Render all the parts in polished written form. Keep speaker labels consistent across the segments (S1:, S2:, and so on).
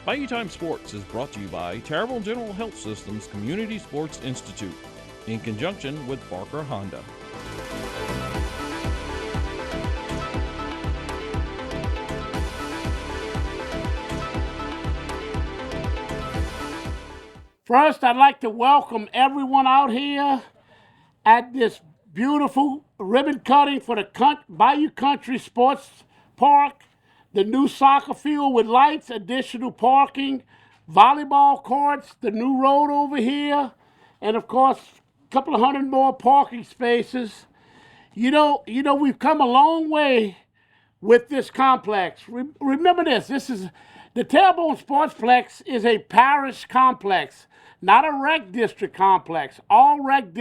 S1: Bayou Time Sports is brought to you by Terrible General Health Systems Community Sports Institute in conjunction with Barker Honda.
S2: First, I'd like to welcome everyone out here at this beautiful ribbon cutting for the Bayou Country Sports Park, the new soccer field with lights, additional parking, volleyball courts, the new road over here, and of course, a couple of hundred more parking spaces. You know, we've come a long way with this complex. Remember this is the Terrebonne Sportsplex is a parish complex, not a rec district complex. All rec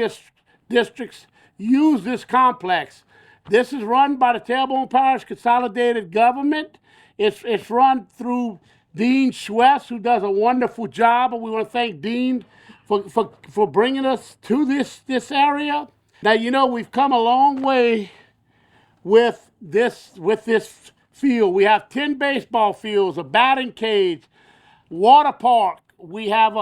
S2: districts use this complex. This is run by the Terrebonne Parish Consolidated Government. It's run through Dean Schwess, who does a wonderful job, and we want to thank Dean for bringing us to this area. Now, you know, we've come a long way with this field. We have 10 baseball fields, a batting cage, water park. We have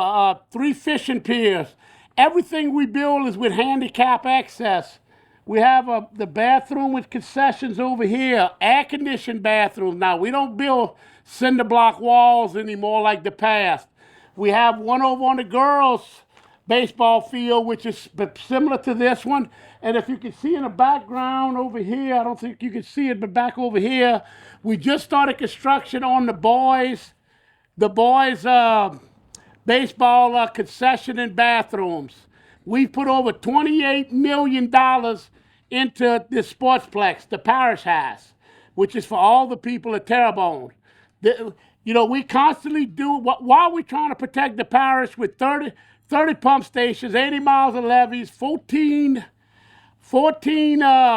S2: 3 fishing piers. Everything we build is with handicap access. We have the bathroom with concessions over here, air-conditioned bathrooms. Now, we don't build cinder block walls anymore like the past. We have one over on the girls' baseball field, which is similar to this one. And if you can see in the background over here, I don't think you can see it, but back over here, we just started construction on the boys' baseball concession and bathrooms. We put over $28 million into this sportsplex, the parish has, which is for all the people at Terrebonne. We constantly do, while we're trying to protect the parish with 30 pump stations, 80 miles of levees, 14 floodgates,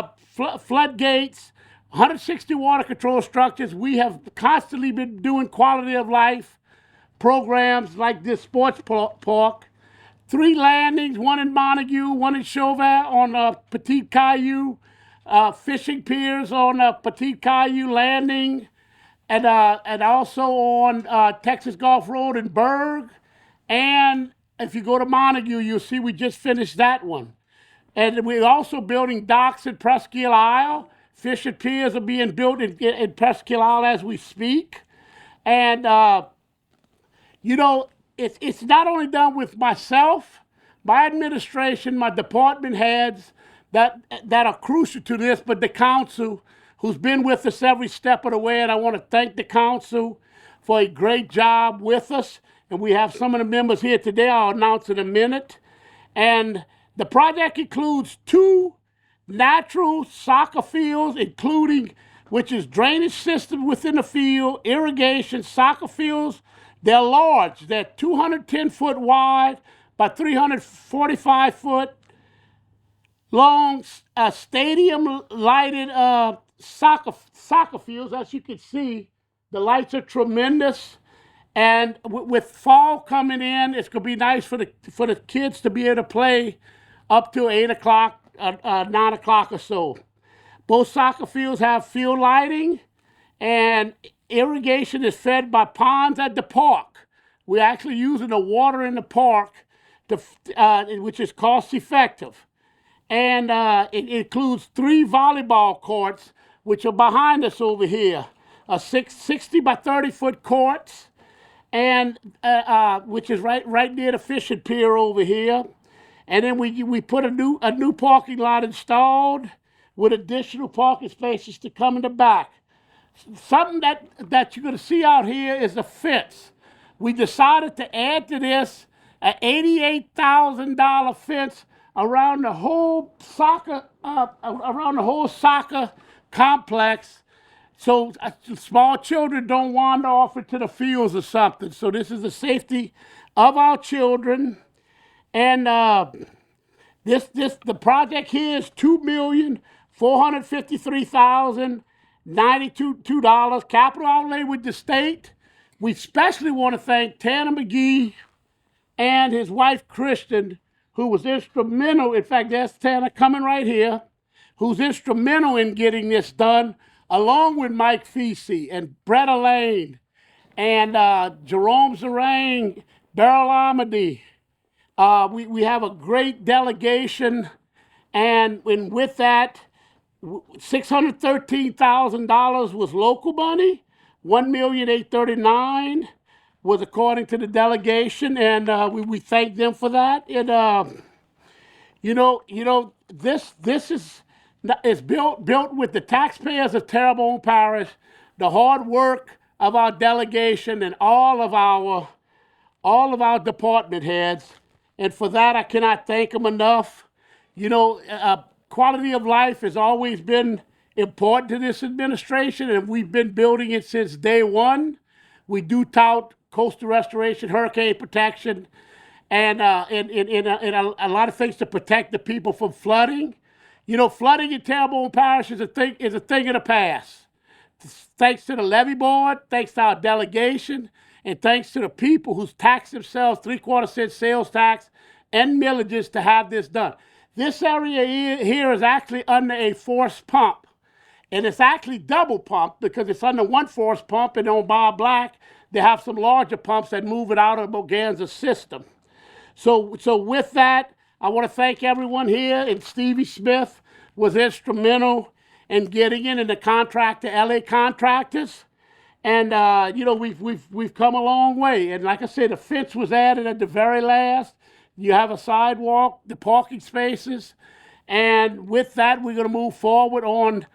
S2: 160 water control structures. We have constantly been doing quality of life programs like this sports park. 3 landings, one in Montague, one in Chauvin on Petit Caillou, fishing piers on Petit Caillou Landing, and also on Texas Gulf Road in Berg. And if you go to Montague, you'll see we just finished that one. And we're also building docks in Presqu'île Isle. Fishing piers are being built in Presqu'île Isle as we speak. And, it's not only done with myself, my administration, my department heads that are crucial to this, but the council who's been with us every step of the way. And I want to thank the council for a great job with us. And we have some of the members here today I'll announce in a minute. And the project includes 2 natural soccer fields, which is drainage system within the field, irrigation, soccer fields. They're large. They're 210 foot wide by 345 foot long, stadium lighted soccer fields. As you can see, the lights are tremendous. And with fall coming in, it's going to be nice for the kids to be able to play up to 8 o'clock, 9 o'clock or so. Both soccer fields have field lighting, and irrigation is fed by ponds at the park. We're actually using the water in the park, which is cost effective. And it includes 3 volleyball courts, which are behind us over here, 60 by 30 foot courts, and which is right near the fishing pier over here. And then we put a new parking lot installed with additional parking spaces to come in the back. Something that you're going to see out here is a fence. We decided to add to this an $88,000 fence around the whole soccer complex, so small children don't wander off into the fields or something. So this is the safety of our children. And the project here is $2,453,092 capital outlay with the state. We especially want to thank Tanner McGee and his wife Kristen, who was instrumental. In fact, there's Tanner coming right here, who's instrumental in getting this done, along with Mike Feesey and Brett Lane and Jerome Zerang, Beryl Amity. We have a great delegation, and with that, $613,000 was local money, $1,839,000 was according to the delegation, and we thank them for that. And this is built with the taxpayers of Terrebonne Parish, the hard work of our delegation, and all of our department heads. And for that, I cannot thank them enough. Quality of life has always been important to this administration, and we've been building it since day one. We do tout coastal restoration, hurricane protection, and a lot of things to protect the people from flooding. Flooding in Terrebonne Parish is a thing of the past. Thanks to the levee board, thanks to our delegation, and thanks to the people who's taxed themselves 3/4 cent sales tax and millages to have this done. This area here is actually under a force pump, and it's actually double pump because it's under one force pump, and on Bob Black, they have some larger pumps that move it out of the Moganza system. So with that, I want to thank everyone here, and Stevie Smith was instrumental in getting in the contract to LA Contractors. And we've come a long way. And like I said, the fence was added at the very last. You have a sidewalk, the parking spaces, and with that, we're going to move forward on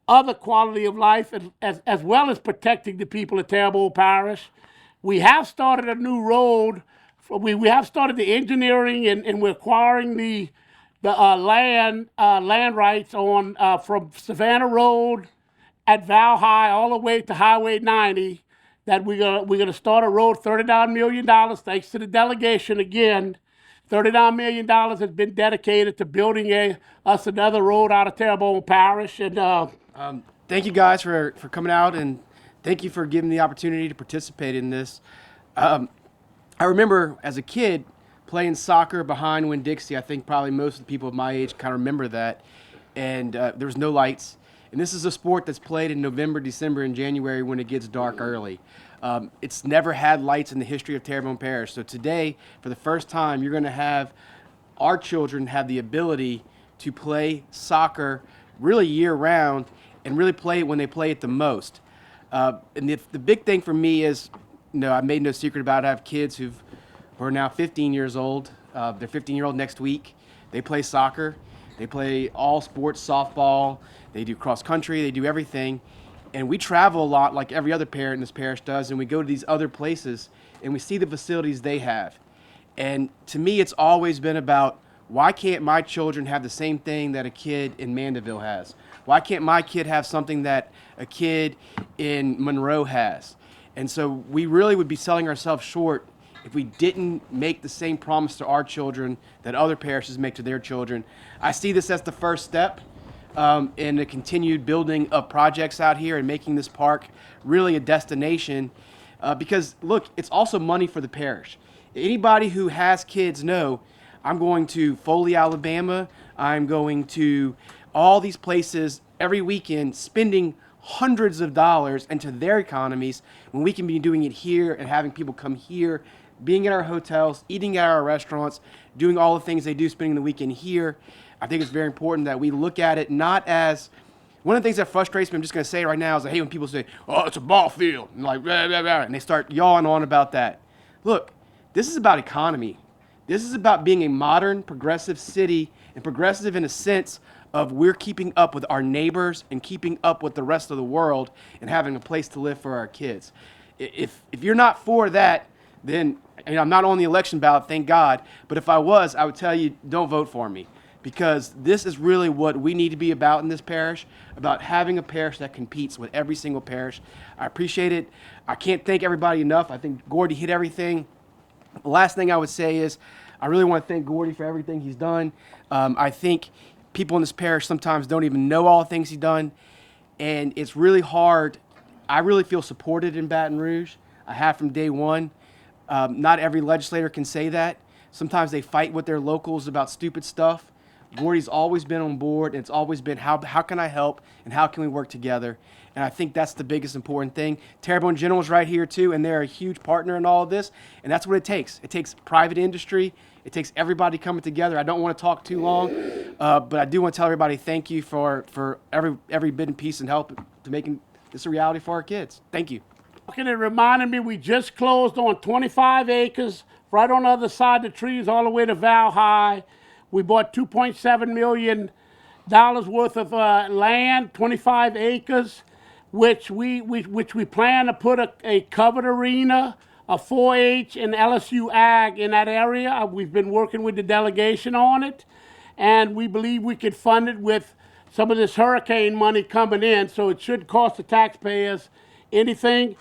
S2: other quality of life as well as protecting the people of Terrebonne Parish. We have started a new road. We have started the engineering, and we're acquiring the land rights on from Savannah Road at Val High all the way to Highway 90. That we're gonna start a road, $39 million, thanks to the delegation again. $39 million has been dedicated to building us another road out of Terrebonne Parish. And
S3: thank you guys for coming out, and thank you for giving me the opportunity to participate in this. I remember as a kid playing soccer behind Winn-Dixie. I think probably most of the people of my age kind of remember that. And there was no lights. And this is a sport that's played in November, December, and January when it gets dark early. It's never had lights in the history of Terrebonne Parish. So today, for the first time, you're going to have our children have the ability to play soccer really year-round and really play it when they play it the most. And the big thing for me is, I made no secret about it. I have kids who are now 15 years old. They're 15-year-old next week. They play soccer. They play all sports, softball. They do cross country. They do everything. And we travel a lot like every other parent in this parish does, and we go to these other places, and we see the facilities they have. And to me, it's always been about, why can't my children have the same thing that a kid in Mandeville has? Why can't my kid have something that a kid in Monroe has? And so we really would be selling ourselves short if we didn't make the same promise to our children that other parishes make to their children. I see this as the first step in the continued building of projects out here and making this park really a destination because, look, it's also money for the parish. Anybody who has kids know I'm going to Foley, Alabama. I'm going to all these places every weekend spending hundreds of dollars into their economies when we can be doing it here and having people come here, being in our hotels, eating at our restaurants, doing all the things they do, spending the weekend here. I think it's very important that we look at it not as, one of the things that frustrates me, I'm just going to say it right now, is I hate when people say, oh, it's a ball field, and like, blah, blah, blah, and they start yawing on about that. Look, this is about economy. This is about being a modern, progressive city, and progressive in a sense of we're keeping up with our neighbors and keeping up with the rest of the world and having a place to live for our kids. If you're not for that, then I'm not on the election ballot, thank God, but if I was, I would tell you, don't vote for me. Because this is really what we need to be about in this parish, about having a parish that competes with every single parish. I appreciate it. I can't thank everybody enough. I think Gordy hit everything. The last thing I would say is I really want to thank Gordy for everything he's done. I think people in this parish sometimes don't even know all the things he's done, and it's really hard. I really feel supported in Baton Rouge. I have from day one. Not every legislator can say that. Sometimes they fight with their locals about stupid stuff. Gordy's always been on board, and it's always been how can I help and how can we work together. And I think that's the biggest important thing. Terrebonne General's right here too, and they're a huge partner in all of this. And that's what it takes. It takes private industry. It takes everybody coming together. I don't want to talk too long, but I do want to tell everybody thank you for every bit and piece and help to making this a reality for our kids. Thank you.
S2: And it reminded me we just closed on 25 acres right on the other side of the trees all the way to Val High. We bought $2.7 million worth of land, 25 acres, which we plan to put a covered arena, a 4-H and LSU Ag in that area. We've been working with the delegation on it, and we believe we could fund it with some of this hurricane money coming in, so it should cost the taxpayers anything.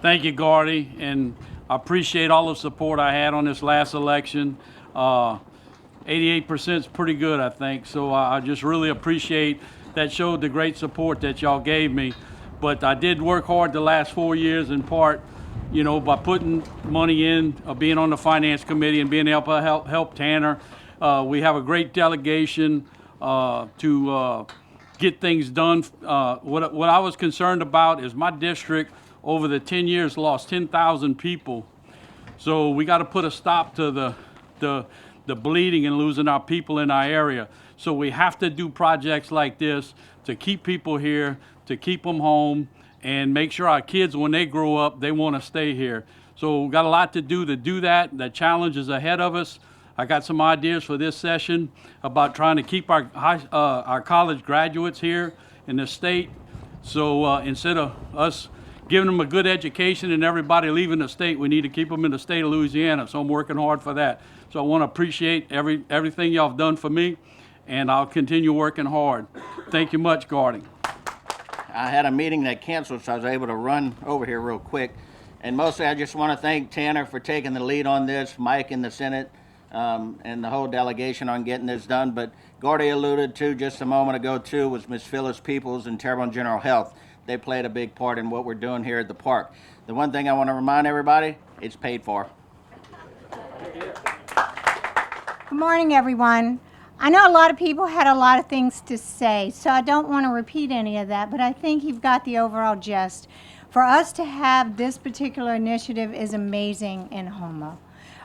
S4: Thank you, Gordy, and I appreciate all the support I had on this last election. 88% is pretty good, I think, so I just really appreciate that. Showed the great support that y'all gave me. But I did work hard the last 4 years, in part, you know, by putting money in, being on the finance committee and being able to help Tanner. We have a great delegation to get things done. What I was concerned about is my district over the 10 years lost 10,000 people. So we got to put a stop to the bleeding and losing our people in our area. So we have to do projects like this to keep people here, to keep them home, and make sure our kids, when they grow up, they want to stay here. So we've got a lot to do that. The challenge is ahead of us. I got some ideas for this session about trying to keep our college graduates here in the state. So instead of us giving them a good education and everybody leaving the state, we need to keep them in the state of Louisiana. So I'm working hard for that. So I want to appreciate everything y'all have done for me, and I'll continue working hard. Thank you much, Gordy.
S5: I had a meeting that canceled, so I was able to run over here real quick. And mostly I just want to thank Tanner for taking the lead on this, Mike in the Senate, and the whole delegation on getting this done. But Gordy alluded to just a moment ago, too, was Miss Phyllis Peoples and Terrebonne General Health. They played a big part in what we're doing here at the park. The one thing I want to remind everybody, it's paid for.
S6: Good morning, everyone. I know a lot of people had a lot of things to say, so I don't want to repeat any of that, but I think you've got the overall gist. For us to have this particular initiative is amazing in Houma.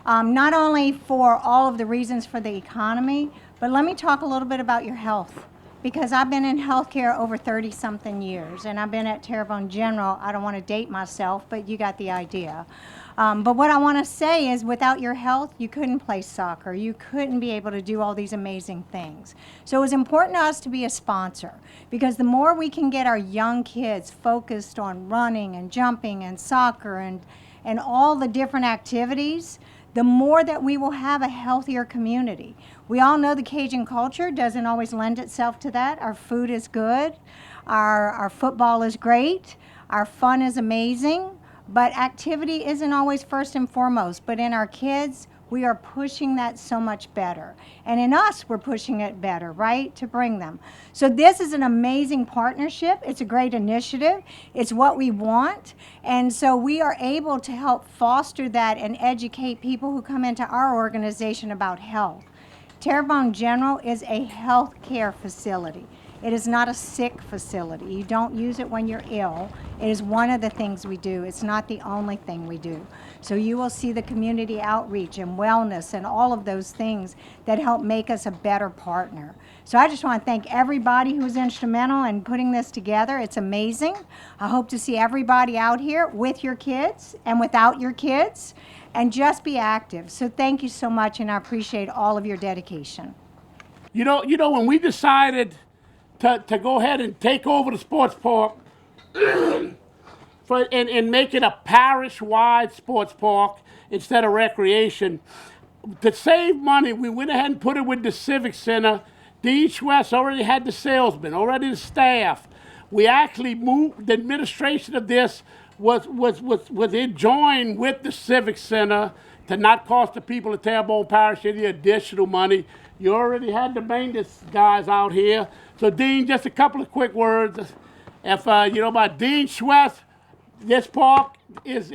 S6: Not only for all of the reasons for the economy, but let me talk a little bit about your health. Because I've been in healthcare over 30-something years, and I've been at Terrebonne General. I don't want to date myself, but you got the idea. But what I want to say is without your health, you couldn't play soccer. You couldn't be able to do all these amazing things. So it was important to us to be a sponsor, because the more we can get our young kids focused on running and jumping and soccer and all the different activities, the more that we will have a healthier community. We all know the Cajun culture doesn't always lend itself to that. Our food is good, our football is great, our fun is amazing, but activity isn't always first and foremost. But in our kids, we are pushing that so much better. And in us, we're pushing it better, right, to bring them. So this is an amazing partnership. It's a great initiative. It's what we want. And so we are able to help foster that and educate people who come into our organization about health. Terrebonne General is a health care facility. It is not a sick facility. You don't use it when you're ill. It is one of the things we do. It's not the only thing we do. So you will see the community outreach and wellness and all of those things that help make us a better partner. So I just want to thank everybody who was instrumental in putting this together. It's amazing. I hope to see everybody out here with your kids and without your kids, and just be active. So thank you so much, and I appreciate all of your dedication.
S2: You know, when we decided to go ahead and take over the sports park and make it a parish-wide sports park instead of recreation, to save money, we went ahead and put it with the Civic Center. Dean Schwess already had the salesmen, already the staff. We actually moved, the administration of this was joined with the Civic Center to not cost the people of Terrebonne Parish any additional money. You already had the maintenance guys out here. So Dean, just a couple of quick words. If about Dean Schwess, this park is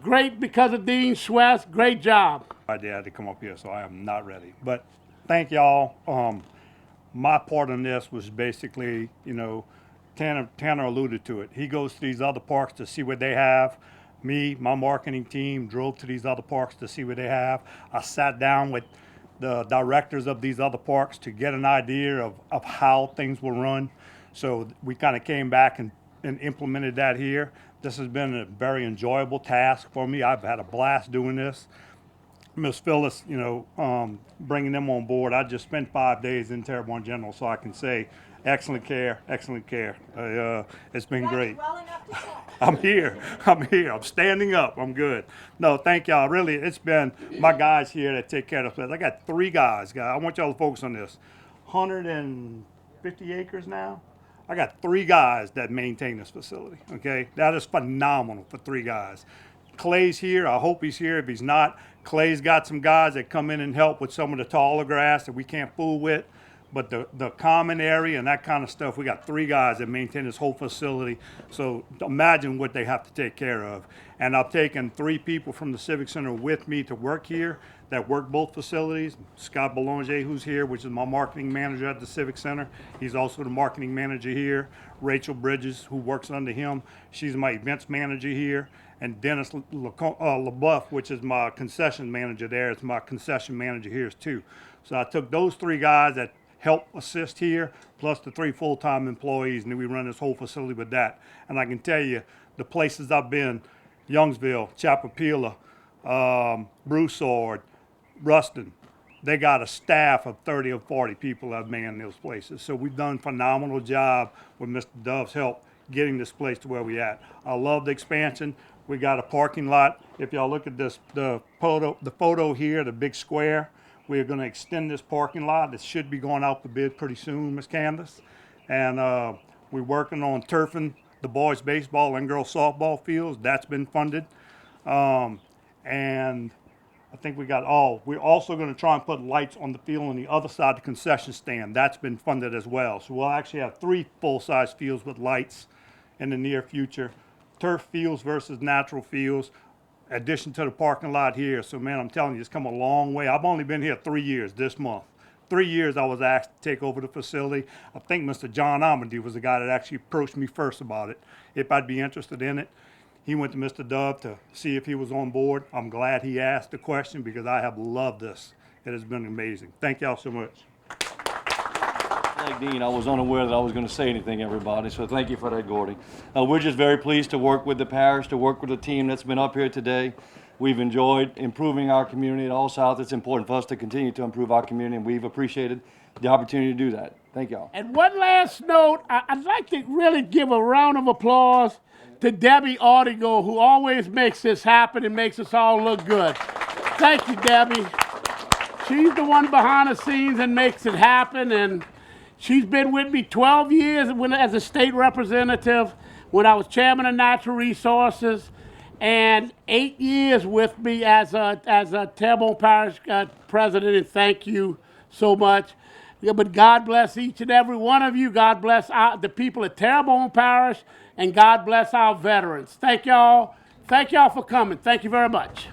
S2: great because of Dean Schwess. Great job.
S7: I had to come up here, so I am not ready. But thank y'all. My part in this was basically, Tanner alluded to it. He goes to these other parks to see what they have. Me, my marketing team drove to these other parks to see what they have. I sat down with the directors of these other parks to get an idea of how things will run. So we kind of came back and implemented that here. This has been a very enjoyable task for me. I've had a blast doing this. Miss Phyllis, bringing them on board. I just spent 5 days in Terrebonne General, so I can say excellent care, excellent care. It's been great.
S6: Well enough to say.
S7: I'm here. I'm standing up. I'm good. No, thank y'all. Really, it's been my guys here that take care of this. I got 3 guys. I want y'all to focus on this. 150 acres now. I got 3 guys that maintain this facility. Okay, that is phenomenal for 3 guys. Clay's here. I hope he's here. If he's not, Clay's got some guys that come in and help with some of the taller grass that we can't fool with. But the common area and that kind of stuff, we got 3 guys that maintain this whole facility. So imagine what they have to take care of. And I've taken 3 people from the Civic Center with me to work here that work both facilities. Scott Belanger, who's here, which is my marketing manager at the Civic Center. He's also the marketing manager here. Rachel Bridges, who works under him, she's my events manager here. And Dennis LeBuff, which is my concession manager there, is my concession manager here too. So I took those 3 guys that help assist here, plus the 3 full-time employees, and then we run this whole facility with that. And I can tell you, the places I've been, Youngsville, Chapapila, Broussard, Ruston, they got a staff of 30 or 40 people that man those places. So we've done a phenomenal job with Mr. Dove's help getting this place to where we at. I love the expansion. We got a parking lot. If y'all look at this, the photo here, the big square, we're going to extend this parking lot. It should be going out to bid pretty soon, Miss Candace. And we're working on turfing the boys' baseball and girls' softball fields. That's been funded. And I think we're also going to try and put lights on the field on the other side of the concession stand. That's been funded as well. So we'll actually have 3 full-size fields with lights in the near future. Turf fields versus natural fields, addition to the parking lot here. So man, I'm telling you, it's come a long way. I've only been here 3 years this month. 3 years I was asked to take over the facility. I think Mr. John Amity was the guy that actually approached me first about it, if I'd be interested in it. He went to Mr. Dove to see if he was on board. I'm glad he asked the question because I have loved this. It has been amazing. Thank y'all so much.
S8: Like Dean, I was unaware that I was going to say anything, everybody, so thank you for that, Gordy. We're just very pleased to work with the parish, to work with the team that's been up here today. We've enjoyed improving our community at All South. It's important for us to continue to improve our community, and we've appreciated the opportunity to do that. Thank y'all.
S2: And one last note, I'd like to really give a round of applause to Debbie Audigo, who always makes this happen and makes us all look good. Thank you, Debbie. She's the one behind the scenes and makes it happen, and she's been with me 12 years as a state representative when I was chairman of Natural Resources, and 8 years with me as a Terrebonne Parish president, and thank you so much. Yeah, but God bless each and every one of you. God bless the people at Terrebonne Parish, and God bless our veterans. Thank y'all. Thank y'all for coming. Thank you very much.